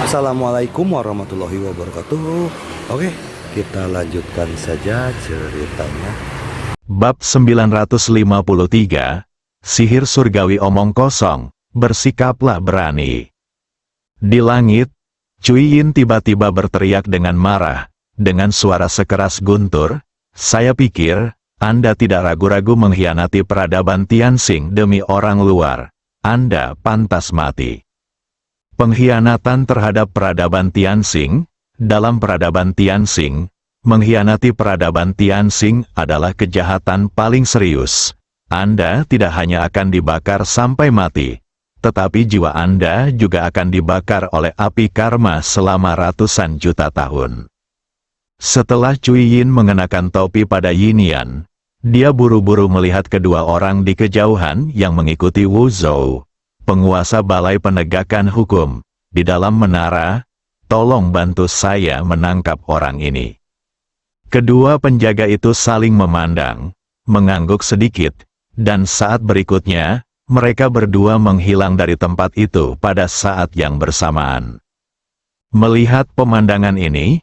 Assalamualaikum warahmatullahi wabarakatuh. Oke, kita lanjutkan saja ceritanya. Bab 953, Sihir Surgawi Omong Kosong, Bersikaplah Berani. Di langit, Cui Yin tiba-tiba berteriak dengan marah, dengan suara sekeras guntur, "Saya pikir, Anda tidak ragu-ragu mengkhianati peradaban Tianxing demi orang luar. Anda pantas mati." Pengkhianatan terhadap peradaban Tianxing. Dalam peradaban Tianxing, mengkhianati peradaban Tianxing adalah kejahatan paling serius. Anda tidak hanya akan dibakar sampai mati, tetapi jiwa Anda juga akan dibakar oleh api karma selama ratusan juta tahun. Setelah Cui Yin mengenakan topi pada Yinian, dia buru-buru melihat kedua orang di kejauhan yang mengikuti Wu Zhou, penguasa Balai Penegakan Hukum, di dalam menara. "Tolong bantu saya menangkap orang ini." Kedua penjaga itu saling memandang, mengangguk sedikit, dan saat berikutnya, mereka berdua menghilang dari tempat itu pada saat yang bersamaan. Melihat pemandangan ini,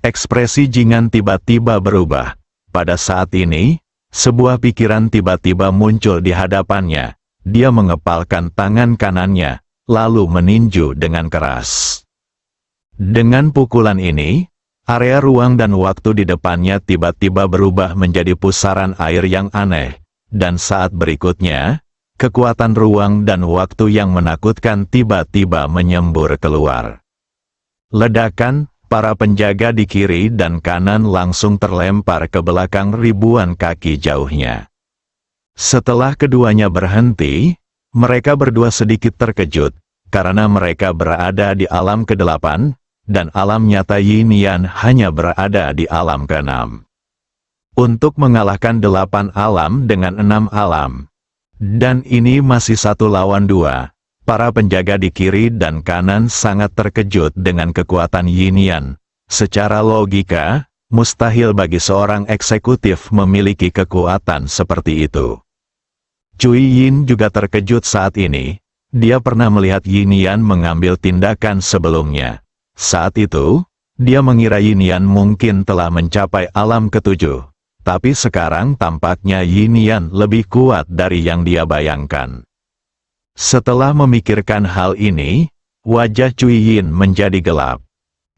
ekspresi Jingan tiba-tiba berubah. Pada saat ini, sebuah pikiran tiba-tiba muncul di hadapannya. Dia mengepalkan tangan kanannya, lalu meninju dengan keras. Dengan pukulan ini, area ruang dan waktu di depannya tiba-tiba berubah menjadi pusaran air yang aneh, dan saat berikutnya, kekuatan ruang dan waktu yang menakutkan tiba-tiba menyembur keluar. Ledakan, para penjaga di kiri dan kanan langsung terlempar ke belakang ribuan kaki jauhnya. Setelah keduanya berhenti, mereka berdua sedikit terkejut, karena mereka berada di alam ke-8, dan alam nyata Yinian hanya berada di alam ke-6. Untuk mengalahkan 8 alam dengan 6 alam. Dan ini masih 1 lawan 2, para penjaga di kiri dan kanan sangat terkejut dengan kekuatan Yinian. Secara logika, mustahil bagi seorang eksekutif memiliki kekuatan seperti itu. Cui Yin juga terkejut saat ini. Dia pernah melihat Yinian mengambil tindakan sebelumnya. Saat itu, dia mengira Yinian mungkin telah mencapai alam ke-7. Tapi sekarang tampaknya Yinian lebih kuat dari yang dia bayangkan. Setelah memikirkan hal ini, wajah Cui Yin menjadi gelap.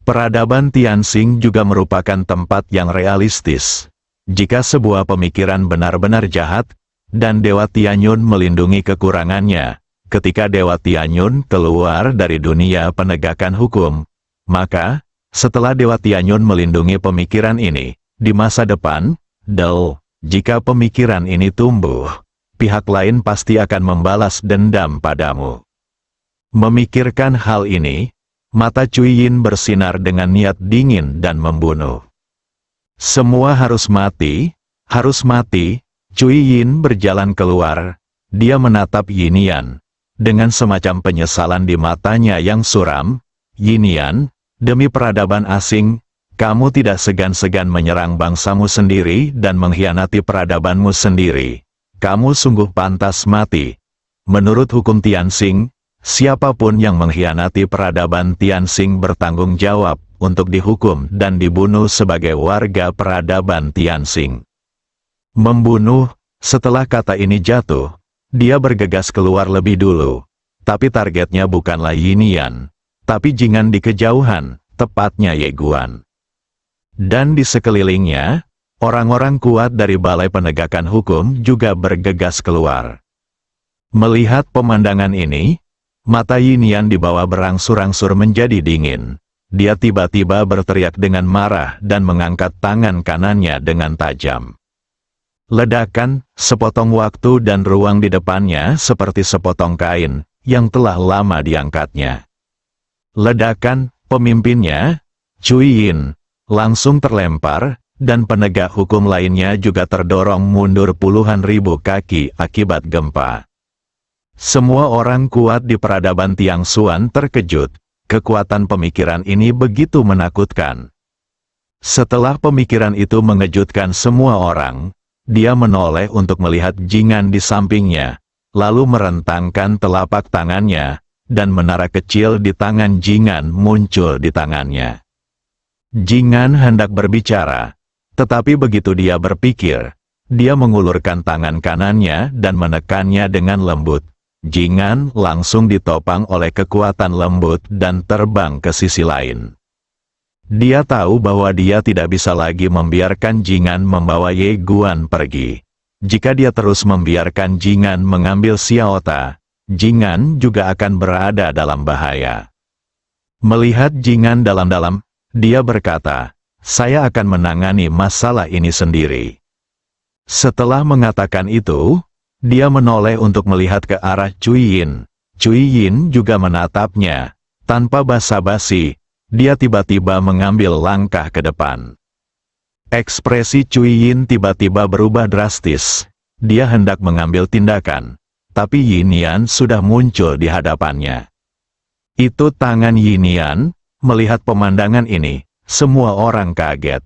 Peradaban Tianxing juga merupakan tempat yang realistis. Jika sebuah pemikiran benar-benar jahat, dan Dewa Tianyun melindungi kekurangannya, ketika Dewa Tianyun keluar dari dunia penegakan hukum, maka, setelah Dewa Tianyun melindungi pemikiran ini, di masa depan, jika pemikiran ini tumbuh, pihak lain pasti akan membalas dendam padamu. Memikirkan hal ini, mata Cui Yin bersinar dengan niat dingin dan membunuh. Semua harus mati, harus mati. Cui Yin berjalan keluar. Dia menatap Yinian. Dengan semacam penyesalan di matanya yang suram, "Yinian, demi peradaban asing, kamu tidak segan-segan menyerang bangsamu sendiri dan mengkhianati peradabanmu sendiri. Kamu sungguh pantas mati. Menurut hukum Tianxing, siapapun yang mengkhianati peradaban Tianxing bertanggung jawab untuk dihukum dan dibunuh sebagai warga peradaban Tianxing." Membunuh. Setelah kata ini jatuh, dia bergegas keluar lebih dulu. Tapi targetnya bukanlah Yinian, tapi Jingan di kejauhan, tepatnya Ye Guan. Dan di sekelilingnya, orang-orang kuat dari Balai Penegakan Hukum juga bergegas keluar. Melihat pemandangan ini, mata Yinian di bawah berangsur-angsur menjadi dingin. Dia tiba-tiba berteriak dengan marah dan mengangkat tangan kanannya dengan tajam. Ledakan, sepotong waktu dan ruang di depannya seperti sepotong kain, yang telah lama diangkatnya. Ledakan, pemimpinnya, Cui Yin, langsung terlempar, dan penegak hukum lainnya juga terdorong mundur puluhan ribu kaki akibat gempa. Semua orang kuat di peradaban Tianxuan terkejut, kekuatan pemikiran ini begitu menakutkan. Setelah pemikiran itu mengejutkan semua orang, dia menoleh untuk melihat Jingan di sampingnya, lalu merentangkan telapak tangannya, dan menara kecil di tangan Jingan muncul di tangannya. Jingan hendak berbicara, tetapi begitu dia berpikir, dia mengulurkan tangan kanannya dan menekannya dengan lembut. Jingan langsung ditopang oleh kekuatan lembut dan terbang ke sisi lain. Dia tahu bahwa dia tidak bisa lagi membiarkan Jingan membawa Ye Guan pergi. Jika dia terus membiarkan Jingan mengambil Xiaota, Jingan juga akan berada dalam bahaya. Melihat Jingan dalam-dalam, dia berkata, "Saya akan menangani masalah ini sendiri." Setelah mengatakan itu, dia menoleh untuk melihat ke arah Cui Yin. Cui Yin juga menatapnya. Tanpa basa-basi, dia tiba-tiba mengambil langkah ke depan. Ekspresi Cui Yin tiba-tiba berubah drastis. Dia hendak mengambil tindakan, tapi Yin Yan sudah muncul di hadapannya. Itu tangan Yin Yan. Melihat pemandangan ini, semua orang kaget.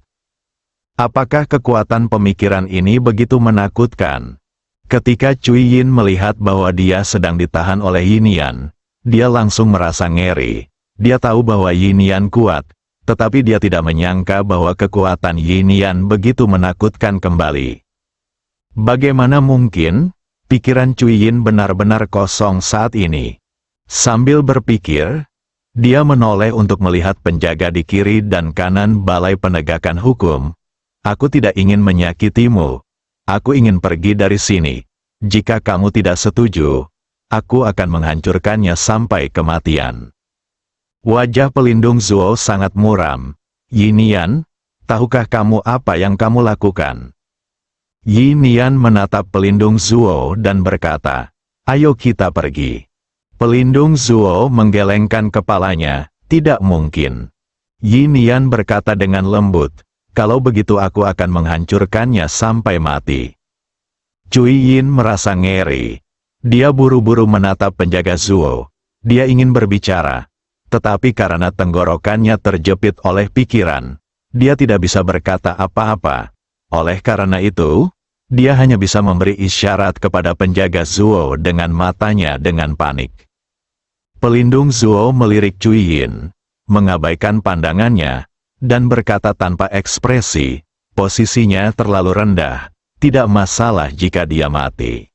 Apakah kekuatan pemikiran ini begitu menakutkan? Ketika Cui Yin melihat bahwa dia sedang ditahan oleh Yin Yan, dia langsung merasa ngeri. Dia tahu bahwa Yin Yan kuat, tetapi dia tidak menyangka bahwa kekuatan Yin Yan begitu menakutkan kembali. Bagaimana mungkin? Pikiran Cui Yin benar-benar kosong saat ini. Sambil berpikir, dia menoleh untuk melihat penjaga di kiri dan kanan Balai Penegakan Hukum. "Aku tidak ingin menyakitimu. Aku ingin pergi dari sini. Jika kamu tidak setuju, aku akan menghancurkannya sampai kematian." Wajah pelindung Zuo sangat muram. "Yin Yan, tahukah kamu apa yang kamu lakukan?" Yin Yan menatap pelindung Zuo dan berkata, "Ayo kita pergi." Pelindung Zuo menggelengkan kepalanya, "Tidak mungkin." Yin Yan berkata dengan lembut, "Kalau begitu aku akan menghancurkannya sampai mati." Cui Yin merasa ngeri. Dia buru-buru menatap penjaga Zuo. Dia ingin berbicara, tetapi karena tenggorokannya terjepit oleh pikiran, dia tidak bisa berkata apa-apa. Oleh karena itu, dia hanya bisa memberi isyarat kepada penjaga Zuo dengan matanya dengan panik. Pelindung Zuo melirik Cui Yin, mengabaikan pandangannya, dan berkata tanpa ekspresi, "Posisinya terlalu rendah, tidak masalah jika dia mati."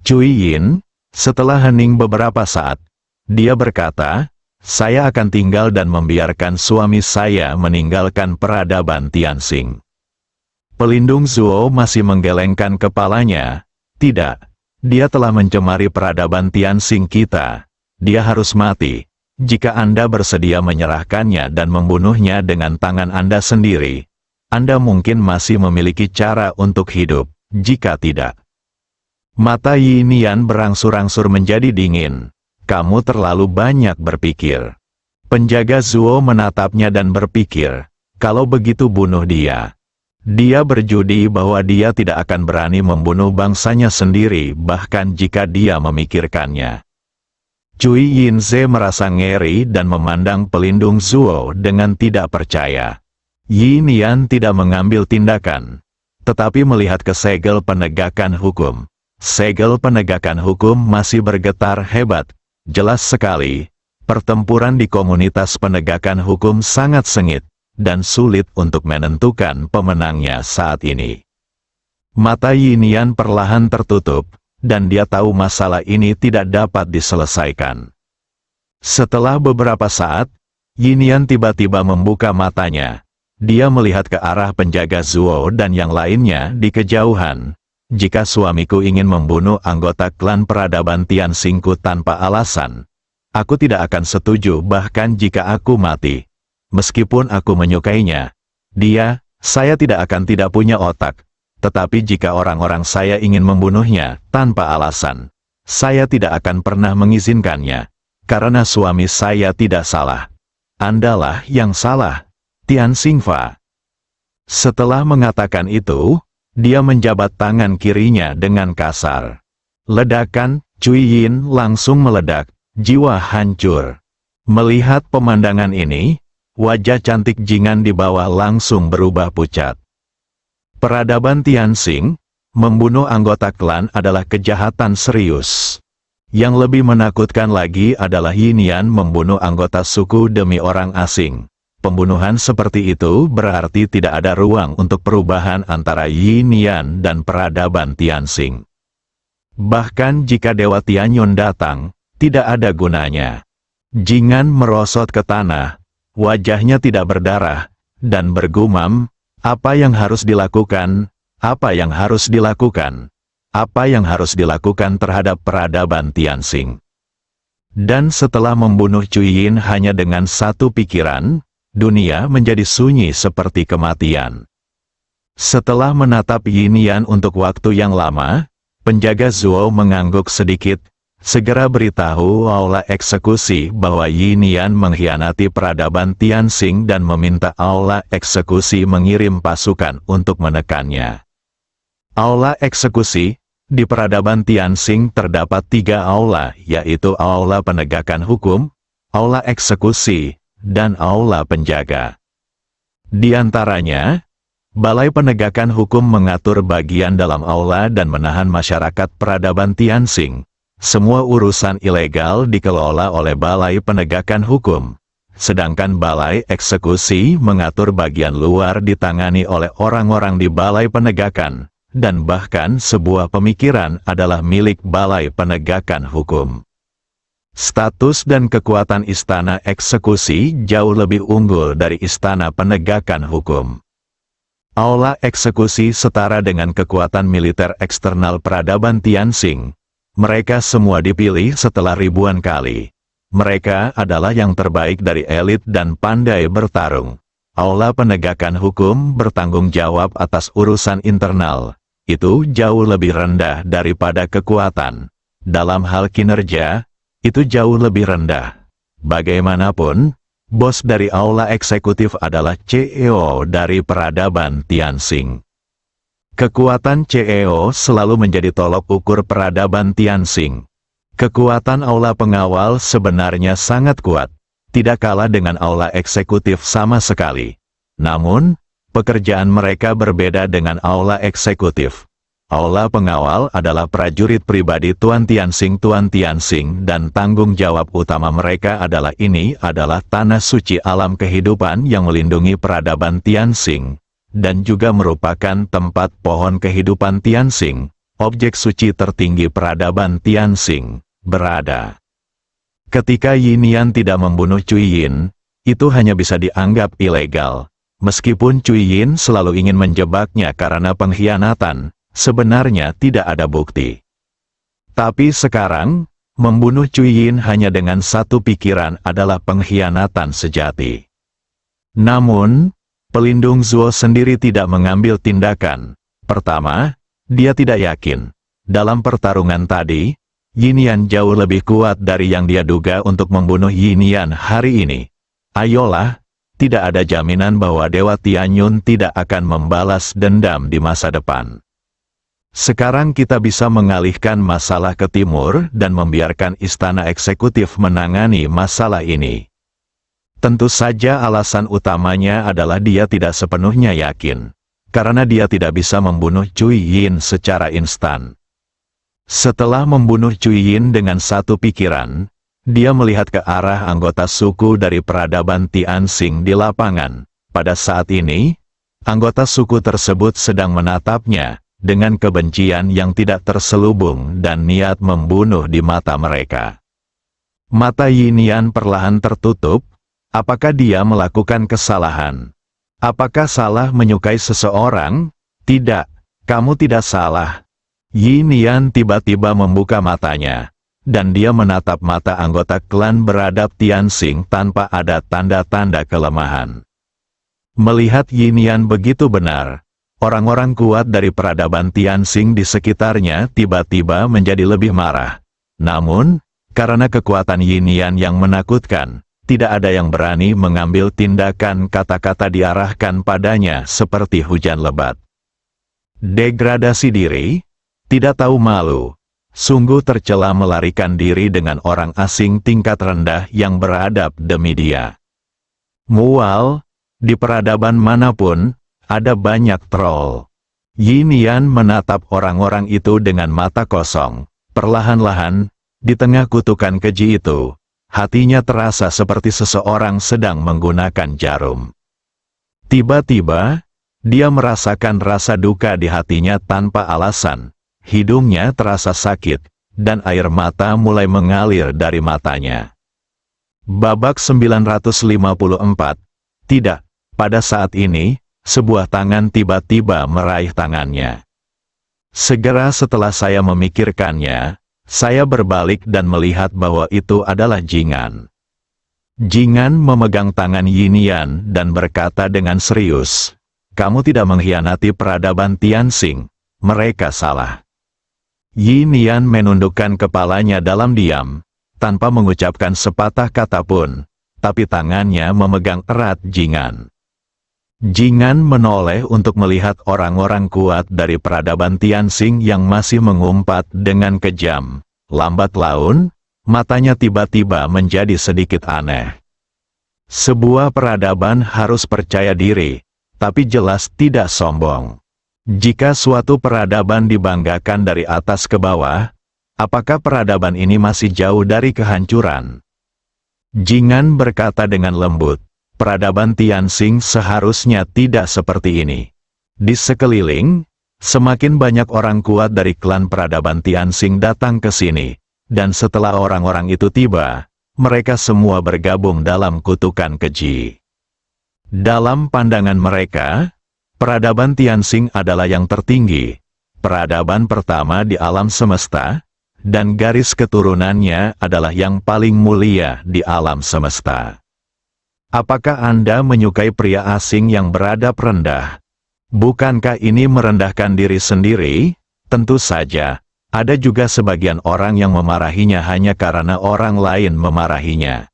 Cui Yin, setelah hening beberapa saat, dia berkata, "Saya akan tinggal dan membiarkan suami saya meninggalkan peradaban Tianxing." Pelindung Zuo masih menggelengkan kepalanya. "Tidak, dia telah mencemari peradaban Tianxing kita. Dia harus mati. Jika Anda bersedia menyerahkannya dan membunuhnya dengan tangan Anda sendiri, Anda mungkin masih memiliki cara untuk hidup. Jika tidak..." Mata Yin Yan berangsur-angsur menjadi dingin. "Kamu terlalu banyak berpikir." Penjaga Zuo menatapnya dan berpikir, "Kalau begitu bunuh dia." Dia berjudi bahwa dia tidak akan berani membunuh bangsanya sendiri bahkan jika dia memikirkannya. Cui Yinze merasa ngeri dan memandang pelindung Zuo dengan tidak percaya. Yin Yan tidak mengambil tindakan, tetapi melihat ke segel penegakan hukum. Segel penegakan hukum masih bergetar hebat. Jelas sekali, pertempuran di komunitas penegakan hukum sangat sengit, dan sulit untuk menentukan pemenangnya saat ini. Mata Yin Yan perlahan tertutup, dan dia tahu masalah ini tidak dapat diselesaikan. Setelah beberapa saat, Yin Yan tiba-tiba membuka matanya. Dia melihat ke arah penjaga Zuo dan yang lainnya di kejauhan. "Jika suamiku ingin membunuh anggota klan peradaban Tianxingku tanpa alasan, aku tidak akan setuju bahkan jika aku mati. Meskipun aku menyukainya, saya tidak akan tidak punya otak. Tetapi jika orang-orang saya ingin membunuhnya tanpa alasan, saya tidak akan pernah mengizinkannya, karena suami saya tidak salah. Andalah yang salah, Tianxing Fa." Setelah mengatakan itu, dia menjabat tangan kirinya dengan kasar. Ledakan, Cui Yin langsung meledak, jiwa hancur. Melihat pemandangan ini, wajah cantik Jingan di bawah langsung berubah pucat. Peradaban Tianxing, membunuh anggota klan adalah kejahatan serius. Yang lebih menakutkan lagi adalah Yin Yan membunuh anggota suku demi orang asing. Pembunuhan seperti itu berarti tidak ada ruang untuk perubahan antara Yin Yan dan peradaban Tianxing. Bahkan jika Dewa Tianyun datang, tidak ada gunanya. Jingan merosot ke tanah, wajahnya tidak berdarah, dan bergumam, apa yang harus dilakukan, apa yang harus dilakukan, apa yang harus dilakukan terhadap peradaban Tianxing. Dan setelah membunuh Cuyin hanya dengan satu pikiran, dunia menjadi sunyi seperti kematian. Setelah menatap Yin Yan untuk waktu yang lama, penjaga Zuo mengangguk sedikit, segera beritahu aula eksekusi bahwa Yin Yan mengkhianati peradaban Tianxing dan meminta aula eksekusi mengirim pasukan untuk menekannya. Aula eksekusi, di peradaban Tianxing terdapat 3 aula, yaitu aula penegakan hukum, aula eksekusi, dan aula penjaga. Di antaranya, Balai Penegakan Hukum mengatur bagian dalam aula dan menahan masyarakat peradaban Tianxing. Semua urusan ilegal dikelola oleh Balai Penegakan Hukum. Sedangkan Balai Eksekusi mengatur bagian luar ditangani oleh orang-orang di Balai Penegakan, dan bahkan sebuah pemikiran adalah milik Balai Penegakan Hukum. Status dan kekuatan Istana Eksekusi jauh lebih unggul dari Istana Penegakan Hukum. Aula eksekusi setara dengan kekuatan militer eksternal peradaban Tianxing. Mereka semua dipilih setelah ribuan kali. Mereka adalah yang terbaik dari elit dan pandai bertarung. Aula penegakan hukum bertanggung jawab atas urusan internal. Itu jauh lebih rendah daripada kekuatan. Dalam hal kinerja, itu jauh lebih rendah. Bagaimanapun, bos dari aula eksekutif adalah CEO dari peradaban Tianxing. Kekuatan CEO selalu menjadi tolok ukur peradaban Tianxing. Kekuatan aula pengawal sebenarnya sangat kuat, tidak kalah dengan aula eksekutif sama sekali. Namun, pekerjaan mereka berbeda dengan aula eksekutif. Aula pengawal adalah prajurit pribadi Tuan Tianxing dan tanggung jawab utama mereka adalah tanah suci alam kehidupan yang melindungi peradaban Tianxing, dan juga merupakan tempat pohon kehidupan Tianxing, objek suci tertinggi peradaban Tianxing, berada. Ketika Yin Yan tidak membunuh Cuyin, itu hanya bisa dianggap ilegal. Meskipun Cuyin selalu ingin menjebaknya karena pengkhianatan, sebenarnya tidak ada bukti. Tapi sekarang, membunuh Cuyin hanya dengan satu pikiran adalah pengkhianatan sejati. Namun, pelindung Zuo sendiri tidak mengambil tindakan. Pertama, dia tidak yakin. Dalam pertarungan tadi, Yin Yan jauh lebih kuat dari yang dia duga untuk membunuh Yin Yan hari ini. Ayolah, tidak ada jaminan bahwa Dewa Tianyun tidak akan membalas dendam di masa depan. Sekarang kita bisa mengalihkan masalah ke timur dan membiarkan istana eksekutif menangani masalah ini. Tentu saja alasan utamanya adalah dia tidak sepenuhnya yakin, karena dia tidak bisa membunuh Cuyin secara instan. Setelah membunuh Cuyin dengan satu pikiran, dia melihat ke arah anggota suku dari peradaban Tianxing di lapangan. Pada saat ini, anggota suku tersebut sedang menatapnya dengan kebencian yang tidak terselubung dan niat membunuh di mata mereka. Mata Yin Yan perlahan tertutup. Apakah dia melakukan kesalahan? Apakah salah menyukai seseorang? Tidak, kamu tidak salah. Yin Yan tiba-tiba membuka matanya, dan dia menatap mata anggota klan beradab Tianxing tanpa ada tanda-tanda kelemahan. Melihat Yin Yan begitu benar, orang-orang kuat dari peradaban Tianxing di sekitarnya tiba-tiba menjadi lebih marah. Namun, karena kekuatan Yin Yan yang menakutkan, tidak ada yang berani mengambil tindakan. Kata-kata diarahkan padanya seperti hujan lebat. Degradasi diri, tidak tahu malu, sungguh tercela melarikan diri dengan orang asing tingkat rendah yang beradab demi dia. Mual, di peradaban manapun, ada banyak troll. Yin Yan menatap orang-orang itu dengan mata kosong. Perlahan-lahan, Di tengah kutukan keji itu, hatinya terasa seperti seseorang sedang menggunakan jarum. Tiba-tiba, dia merasakan rasa duka di hatinya tanpa alasan. Hidungnya terasa sakit, dan air mata mulai mengalir dari matanya. Babak 954. Tidak, pada saat ini, sebuah tangan tiba-tiba meraih tangannya. Segera setelah saya memikirkannya, saya berbalik dan melihat bahwa itu adalah Jingan. Jingan memegang tangan Yinian dan berkata dengan serius, "Kamu tidak mengkhianati peradaban Tianxing, mereka salah." Yinian menundukkan kepalanya dalam diam, tanpa mengucapkan sepatah kata pun, tapi tangannya memegang erat Jingan. Jingan menoleh untuk melihat orang-orang kuat dari peradaban Tianxing yang masih mengumpat dengan kejam. Lambat laun, matanya tiba-tiba menjadi sedikit aneh. Sebuah peradaban harus percaya diri, tapi jelas tidak sombong. Jika suatu peradaban dibanggakan dari atas ke bawah, apakah peradaban ini masih jauh dari kehancuran? Jingan berkata dengan lembut, peradaban Tianxing seharusnya tidak seperti ini. Di sekeliling, semakin banyak orang kuat dari klan peradaban Tianxing datang ke sini, dan setelah orang-orang itu tiba, mereka semua bergabung dalam kutukan keji. Dalam pandangan mereka, peradaban Tianxing adalah yang tertinggi, peradaban pertama di alam semesta, dan garis keturunannya adalah yang paling mulia di alam semesta. Apakah Anda menyukai pria asing yang beradab rendah? Bukankah ini merendahkan diri sendiri? Tentu saja, ada juga sebagian orang yang memarahinya hanya karena orang lain memarahinya.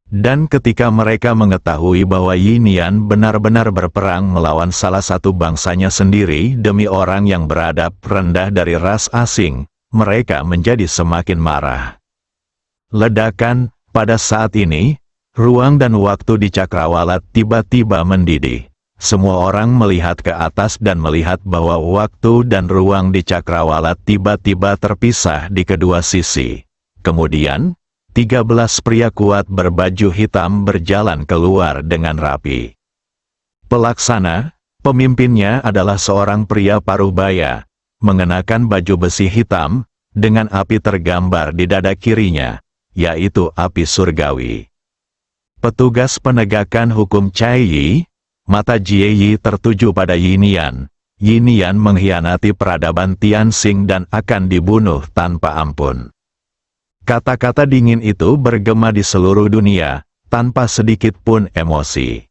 Dan ketika mereka mengetahui bahwa Yinian benar-benar berperang melawan salah satu bangsanya sendiri demi orang yang beradab rendah dari ras asing, mereka menjadi semakin marah. Ledakan, pada saat ini, ruang dan waktu di Cakrawala tiba-tiba mendidih. Semua orang melihat ke atas dan melihat bahwa waktu dan ruang di Cakrawala tiba-tiba terpisah di kedua sisi. Kemudian, 13 pria kuat berbaju hitam berjalan keluar dengan rapi. Pelaksana, pemimpinnya adalah seorang pria paruhbaya, mengenakan baju besi hitam, dengan api tergambar di dada kirinya, yaitu api surgawi. Petugas penegakan hukum Cai Yi, mata Jie Yi tertuju pada Yinian. Yinian mengkhianati peradaban Tianxing dan akan dibunuh tanpa ampun. Kata-kata dingin itu bergema di seluruh dunia, tanpa sedikit pun emosi.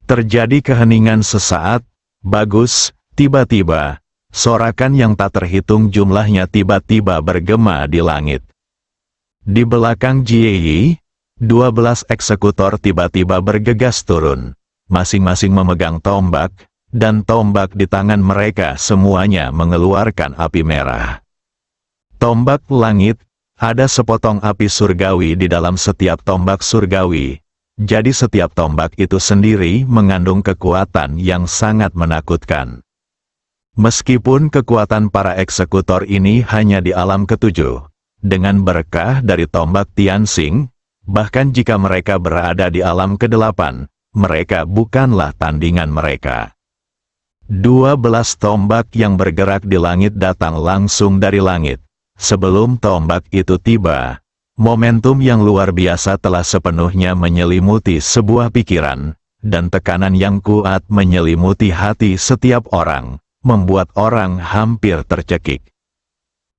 Terjadi keheningan sesaat. Bagus, tiba-tiba, sorakan yang tak terhitung jumlahnya tiba-tiba bergema di langit. Di belakang Jie Yi, 12 eksekutor tiba-tiba bergegas turun. Masing-masing memegang tombak, dan tombak di tangan mereka semuanya mengeluarkan api merah. Tombak langit, ada sepotong api surgawi di dalam setiap tombak surgawi. Jadi setiap tombak itu sendiri mengandung kekuatan yang sangat menakutkan. Meskipun kekuatan para eksekutor ini hanya di alam ketujuh, dengan berkah dari tombak Tianxing, bahkan jika mereka berada di alam ke-8, mereka bukanlah tandingan mereka. 12 tombak yang bergerak di langit datang langsung dari langit. Sebelum tombak itu tiba, momentum yang luar biasa telah sepenuhnya menyelimuti sebuah pikiran, dan tekanan yang kuat menyelimuti hati setiap orang, membuat orang hampir tercekik.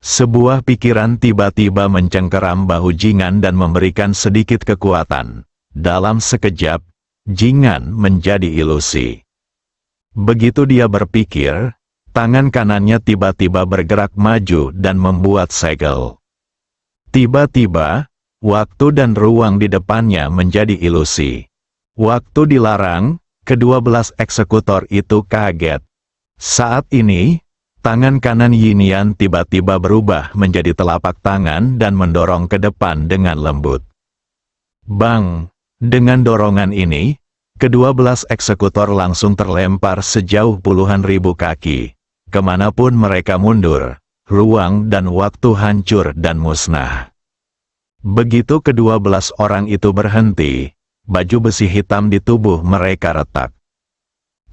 Sebuah pikiran tiba-tiba mencengkeram bahu Jingan dan memberikan sedikit kekuatan. Dalam sekejap, Jingan menjadi ilusi. Begitu dia berpikir, tangan kanannya tiba-tiba bergerak maju dan membuat segel. Tiba-tiba, waktu dan ruang di depannya menjadi ilusi. Waktu dilarang, ke-12 eksekutor itu kaget. Saat ini, tangan kanan Yinian tiba-tiba berubah menjadi telapak tangan dan mendorong ke depan dengan lembut. Bang! Dengan dorongan ini, ke-12 eksekutor langsung terlempar sejauh puluhan ribu kaki. Kemanapun mereka mundur, ruang dan waktu hancur dan musnah. Begitu ke-12 orang itu berhenti, baju besi hitam di tubuh mereka retak.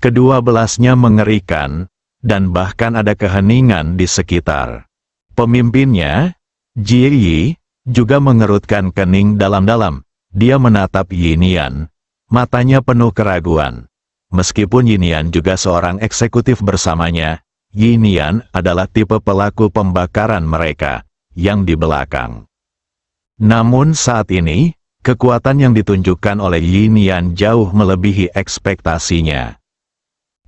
Ke-12-nya mengerikan, dan bahkan ada keheningan di sekitar. Pemimpinnya, Jie Yi, juga mengerutkan kening dalam-dalam. Dia menatap Yinian, matanya penuh keraguan. Meskipun Yinian juga seorang eksekutif bersamanya, Yinian adalah tipe pelaku pembakaran mereka, yang di belakang. Namun saat ini, kekuatan yang ditunjukkan oleh Yinian jauh melebihi ekspektasinya.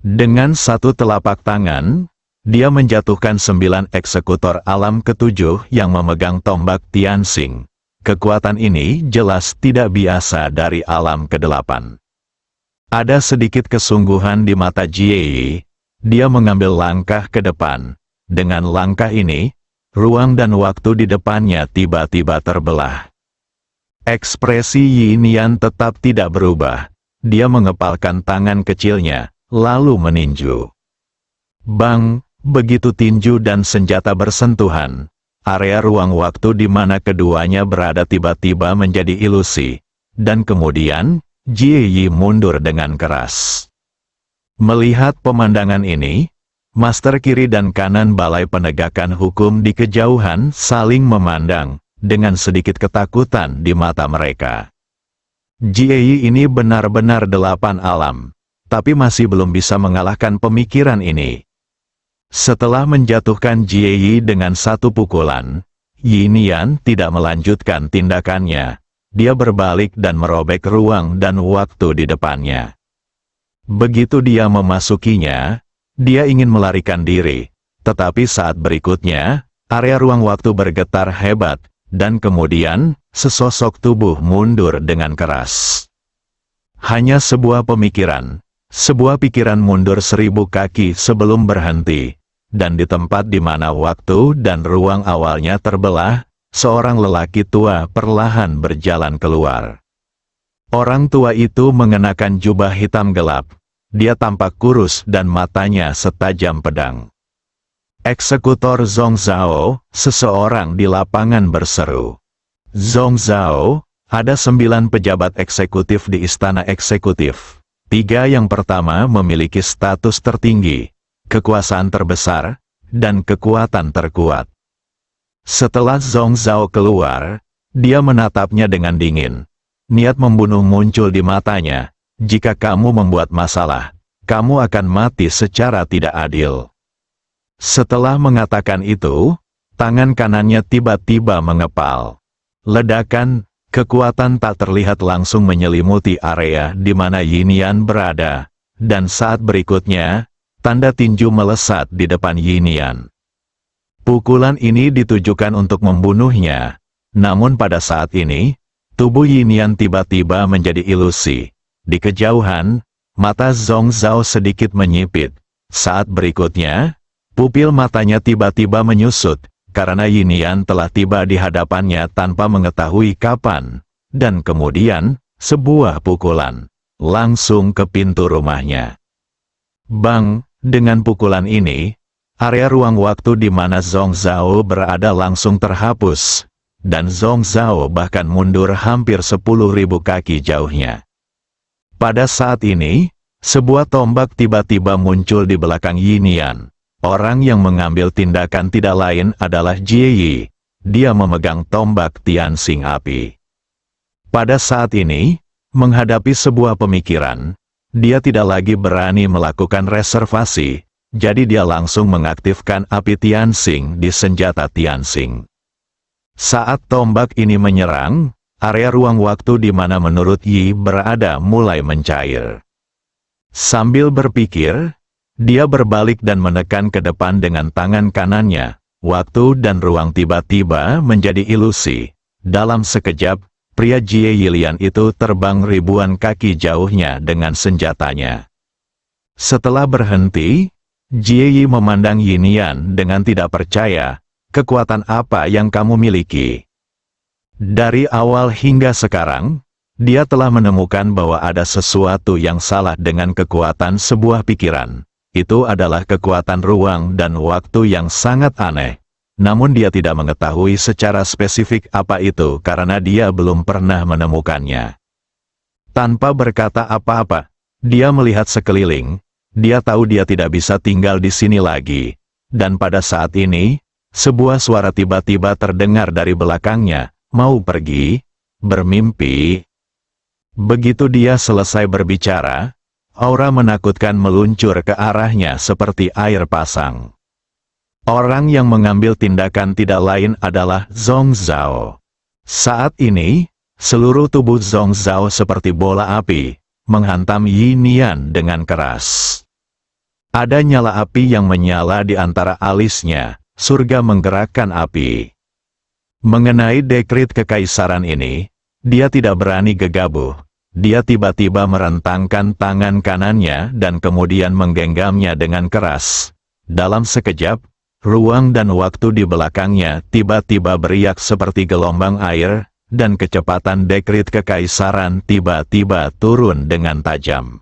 Dengan satu telapak tangan, dia menjatuhkan 9 eksekutor alam ke-7 yang memegang tombak Tianxing. Kekuatan ini jelas tidak biasa dari alam ke-8. Ada sedikit kesungguhan di mata Jie Yi. Dia mengambil langkah ke depan. Dengan langkah ini, ruang dan waktu di depannya tiba-tiba terbelah. Ekspresi Yinian tetap tidak berubah. Dia mengepalkan tangan kecilnya, lalu meninju. Bang, begitu tinju dan senjata bersentuhan, area ruang waktu di mana keduanya berada tiba-tiba menjadi ilusi. Dan kemudian, Jie Yi mundur dengan keras. Melihat pemandangan ini, master kiri dan kanan Balai Penegakan Hukum di kejauhan saling memandang, dengan sedikit ketakutan di mata mereka. Jie Yi ini benar-benar 8 alam, tapi masih belum bisa mengalahkan pemikiran ini. Setelah menjatuhkan Jie Yi dengan satu pukulan, Yinian tidak melanjutkan tindakannya. Dia berbalik dan merobek ruang dan waktu di depannya. Begitu dia memasukinya, dia ingin melarikan diri. Tetapi saat berikutnya, area ruang waktu bergetar hebat, dan kemudian, sesosok tubuh mundur dengan keras. Hanya sebuah pemikiran. Sebuah pikiran mundur 1000 kaki sebelum berhenti. Dan di tempat di mana waktu dan ruang awalnya terbelah, seorang lelaki tua perlahan berjalan keluar. Orang tua itu mengenakan jubah hitam gelap. Dia tampak kurus dan matanya setajam pedang. Eksekutor Zhong Zhao, seseorang di lapangan berseru. Zhong Zhao, ada 9 pejabat eksekutif di istana eksekutif. 3 yang pertama memiliki status tertinggi, kekuasaan terbesar, dan kekuatan terkuat. Setelah Zhong Zhao keluar, dia menatapnya dengan dingin. Niat membunuh muncul di matanya. Jika kamu membuat masalah, kamu akan mati secara tidak adil. Setelah mengatakan itu, tangan kanannya tiba-tiba mengepal. Ledakan, kekuatan tak terlihat langsung menyelimuti area di mana Yinian berada, dan saat berikutnya, tanda tinju melesat di depan Yinian. Pukulan ini ditujukan untuk membunuhnya, namun pada saat ini, tubuh Yinian tiba-tiba menjadi ilusi. Di kejauhan, mata Zhong Zhao sedikit menyipit. Saat berikutnya, pupil matanya tiba-tiba menyusut, karena Yinian telah tiba di hadapannya tanpa mengetahui kapan. Dan kemudian, sebuah pukulan, langsung ke pintu rumahnya. Bang, dengan pukulan ini, area ruang waktu di mana Zhong Zhao berada langsung terhapus. Dan Zhong Zhao bahkan mundur hampir 10.000 kaki jauhnya. Pada saat ini, sebuah tombak tiba-tiba muncul di belakang Yinian. Orang yang mengambil tindakan tidak lain adalah Jie Yi. Dia memegang tombak Tianxing api. Pada saat ini, menghadapi sebuah pemikiran, dia tidak lagi berani melakukan reservasi, jadi dia langsung mengaktifkan api Tianxing di senjata Tianxing. Saat tombak ini menyerang, area ruang waktu di mana menurut Yi berada mulai mencair. Sambil berpikir, dia berbalik dan menekan ke depan dengan tangan kanannya. Waktu dan ruang tiba-tiba menjadi ilusi. Dalam sekejap, pria Jie Yilian itu terbang ribuan kaki jauhnya dengan senjatanya. Setelah berhenti, Jie Yi memandang Yinian dengan tidak percaya. Kekuatan apa yang kamu miliki? Dari awal hingga sekarang, dia telah menemukan bahwa ada sesuatu yang salah dengan kekuatan sebuah pikiran. Itu adalah kekuatan ruang dan waktu yang sangat aneh. namun dia tidak mengetahui secara spesifik apa itu karena dia belum pernah menemukannya. Tanpa berkata apa-apa, dia melihat sekeliling. Dia tahu dia tidak bisa tinggal di sini lagi. Dan pada saat ini, sebuah suara tiba-tiba terdengar dari belakangnya, "Mau pergi? Bermimpi?" Begitu dia selesai berbicara, aura menakutkan meluncur ke arahnya seperti air pasang. Orang yang mengambil tindakan tidak lain adalah Zhong Zhao. Saat ini, seluruh tubuh Zhong Zhao seperti bola api, menghantam Yin Yan dengan keras. Ada nyala api yang menyala di antara alisnya, surga menggerakkan api. Mengenai dekrit kekaisaran ini, dia tidak berani gegabah. Dia tiba-tiba merentangkan tangan kanannya dan kemudian menggenggamnya dengan keras. Dalam sekejap, ruang dan waktu di belakangnya tiba-tiba beriak seperti gelombang air, dan kecepatan dekrit kekaisaran tiba-tiba turun dengan tajam.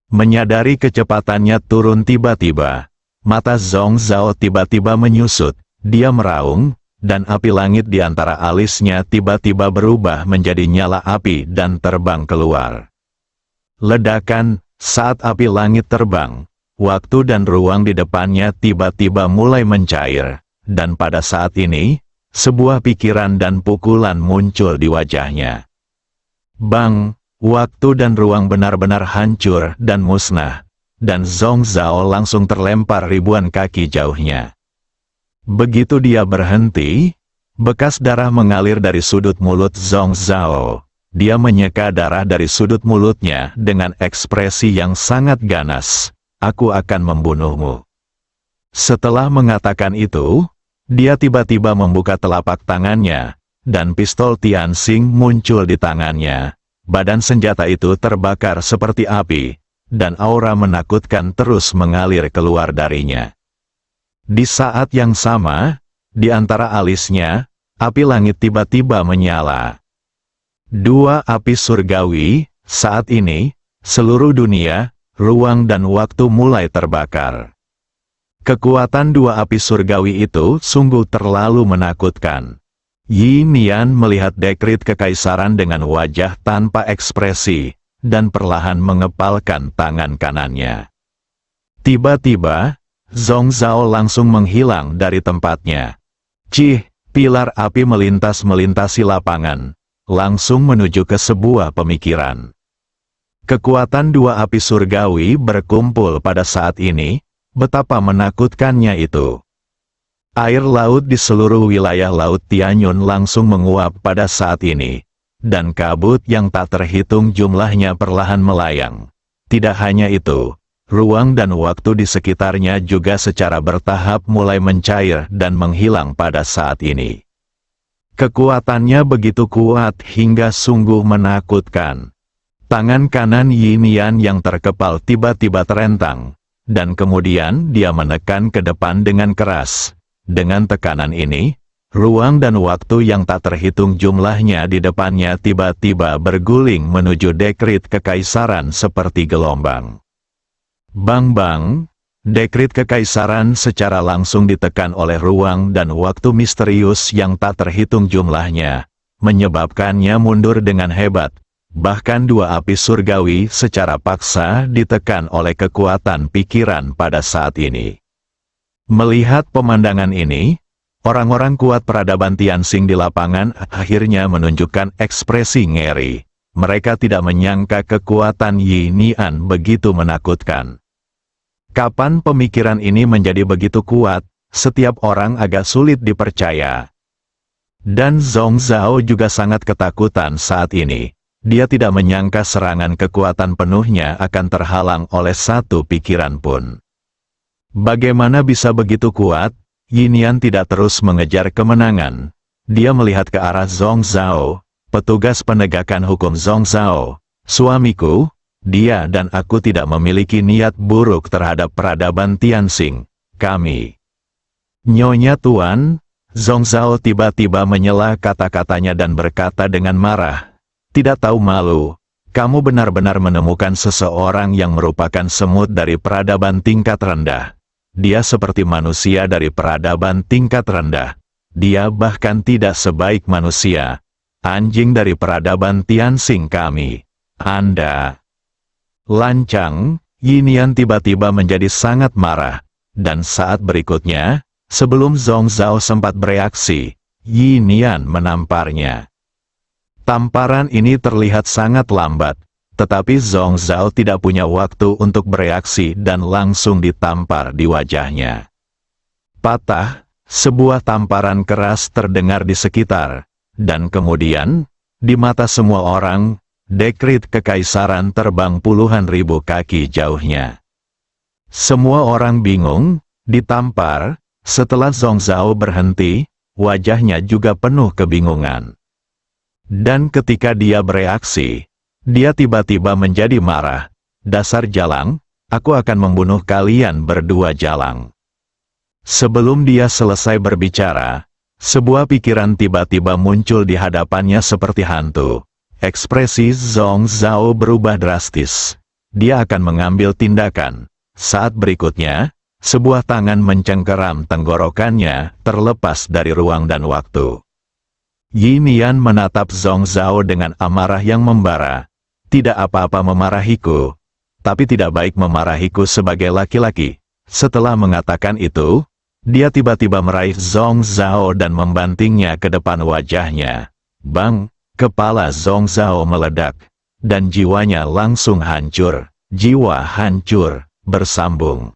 Menyadari kecepatannya turun tiba-tiba, mata Zhong Zhao tiba-tiba menyusut, dia meraung, dan api langit di antara alisnya tiba-tiba berubah menjadi nyala api dan terbang keluar. Ledakan, saat api langit terbang, waktu dan ruang di depannya tiba-tiba mulai mencair, dan pada saat ini, sebuah pikiran dan pukulan muncul di wajahnya. Bang! Waktu dan ruang benar-benar hancur dan musnah, dan Zhong Zhao langsung terlempar ribuan kaki jauhnya. Begitu dia berhenti, bekas darah mengalir dari sudut mulut Zhong Zhao. Dia menyeka darah dari sudut mulutnya dengan ekspresi yang sangat ganas. "Aku akan membunuhmu." Setelah mengatakan itu, dia tiba-tiba membuka telapak tangannya, dan pistol Tianxing muncul di tangannya. Badan senjata itu terbakar seperti api, dan aura menakutkan terus mengalir keluar darinya. Di saat yang sama, di antara alisnya, api langit tiba-tiba menyala. Dua api surgawi, saat ini, seluruh dunia, ruang dan waktu mulai terbakar. Kekuatan dua api surgawi itu sungguh terlalu menakutkan. Yin Yan melihat dekrit kekaisaran dengan wajah tanpa ekspresi, dan perlahan mengepalkan tangan kanannya. Tiba-tiba, Zhong Zhao langsung menghilang dari tempatnya. Cih, pilar api melintasi lapangan, langsung menuju ke sebuah pemikiran. Kekuatan dua api surgawi berkumpul pada saat ini, betapa menakutkannya itu. Air laut di seluruh wilayah Laut Tianyun langsung menguap pada saat ini, dan kabut yang tak terhitung jumlahnya perlahan melayang. Tidak hanya itu, ruang dan waktu di sekitarnya juga secara bertahap mulai mencair dan menghilang pada saat ini. Kekuatannya begitu kuat hingga sungguh menakutkan. Tangan kanan Yin Yan yang terkepal tiba-tiba terentang, dan kemudian dia menekan ke depan dengan keras. Dengan tekanan ini, ruang dan waktu yang tak terhitung jumlahnya di depannya tiba-tiba berguling menuju dekrit kekaisaran seperti gelombang. Bang-bang, dekrit kekaisaran secara langsung ditekan oleh ruang dan waktu misterius yang tak terhitung jumlahnya, menyebabkannya mundur dengan hebat. Bahkan dua api surgawi secara paksa ditekan oleh kekuatan pikiran pada saat ini. Melihat pemandangan ini, orang-orang kuat peradaban Tianxing di lapangan akhirnya menunjukkan ekspresi ngeri. Mereka tidak menyangka kekuatan Yin Yan begitu menakutkan. Kapan pemikiran ini menjadi begitu kuat, setiap orang agak sulit dipercaya. Dan Zhong Zhao juga sangat ketakutan saat ini. Dia tidak menyangka serangan kekuatan penuhnya akan terhalang oleh satu pikiran pun. Bagaimana bisa begitu kuat? Yin Yan tidak terus mengejar kemenangan. Dia melihat ke arah Zhong Zhao, petugas penegakan hukum Zhong Zhao. "Suamiku, dia dan aku tidak memiliki niat buruk terhadap peradaban Tianxing. Kami..." "Nyonya Tuan," Zhong Zhao tiba-tiba menyela kata-katanya dan berkata dengan marah, "Tidak tahu malu, kamu benar-benar menemukan seseorang yang merupakan semut dari peradaban tingkat rendah. Dia seperti manusia dari peradaban tingkat rendah. Dia bahkan tidak sebaik manusia. Anjing dari peradaban Tianxing kami. Anda lancang. Yinian tiba-tiba menjadi sangat marah. Dan saat berikutnya, sebelum Zhong Zhao sempat bereaksi, Yinian menamparnya. Tamparan ini terlihat sangat lambat, tetapi Zhong Zhao tidak punya waktu untuk bereaksi dan langsung ditampar di wajahnya. Patah, sebuah tamparan keras terdengar di sekitar, dan kemudian, di mata semua orang, dekrit kekaisaran terbang puluhan ribu kaki jauhnya. Semua orang bingung, ditampar, setelah Zhong Zhao berhenti, wajahnya juga penuh kebingungan. Dan ketika dia bereaksi, dia tiba-tiba menjadi marah. Dasar jalang, aku akan membunuh kalian berdua jalang. Sebelum dia selesai berbicara, sebuah pikiran tiba-tiba muncul di hadapannya seperti hantu. Ekspresi Zhong Zhao berubah drastis. Dia akan mengambil tindakan. Saat berikutnya, sebuah tangan mencengkeram tenggorokannya, terlepas dari ruang dan waktu. Yinian menatap Zhong Zhao dengan amarah yang membara. Tidak apa-apa memarahiku, tapi tidak baik memarahiku sebagai laki-laki. Setelah mengatakan itu, dia tiba-tiba meraih Zhong Zhao dan membantingnya ke depan wajahnya. Bang, kepala Zhong Zhao meledak, dan jiwanya langsung hancur. Jiwa hancur, bersambung.